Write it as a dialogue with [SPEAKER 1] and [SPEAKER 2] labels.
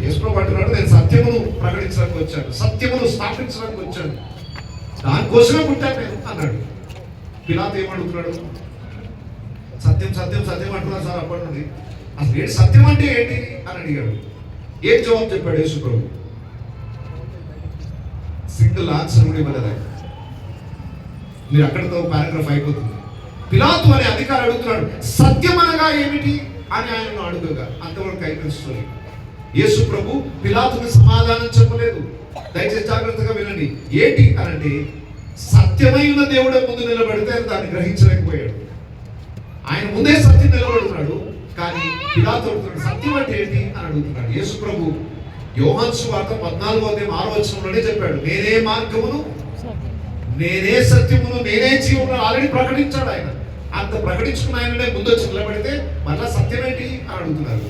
[SPEAKER 1] యేసుప్రభు అంటున్నాడు, నేను సత్యమును ప్రకటించడానికి వచ్చాను, సత్యమును స్థాపించడానికి వచ్చాను, దానికోసమే పుట్టాను నేను అన్నాడు. పిలాతు ఏమడుగుతున్నాడు? సత్యం సత్యం సత్యం అంటున్నారు సార్ అప్పటి నుండి, అసలు ఏంటి సత్యం అంటే ఏంటి అని అడిగాడు. ఏం జవాబు చెప్పాడు యేసుప్రభు? సింగిల్ ఆన్సర్ కూడా ఇవ్వలేదు ఆయన. మీరు అక్కడితో పారాగ్రాఫ్ అయిపోతుంది. పిలాతు అనే అధికారి అడుగుతున్నాడు, సత్యం అనగా ఏమిటి అని ఆయన అడుగుగా. అంతవరకు అయిపోయింది స్టోరీ. యేసు ప్రభు పిలాతుకి సమాధానం చెప్పలేదు. దయచేసి జాగ్రత్తగా వినండి. ఏంటి అనంటే, సత్యమైన దేవుడే ముందు నిలబడితే దాన్ని గ్రహించలేకపోయాడు. ఆయన ముందే సత్యం నిలబడుతున్నాడు, కానీ పిలాతు అడుగుతున్నాడు సత్యం అంటే ఏంటి అని అడుగుతున్నాడు. యేసు ప్రభు యోహాను సువార్త 14:6 చెప్పాడు, నేనే మార్గమును, నేనే సత్యమును, నేనే జీవమును ఆల్రెడీ ప్రకటించాడు ఆయన. అంత ప్రకటించుకున్న ఆయననే ముందు వచ్చి నిలబడితే మళ్ళా సత్యం ఏంటి అని అడుగుతున్నారు.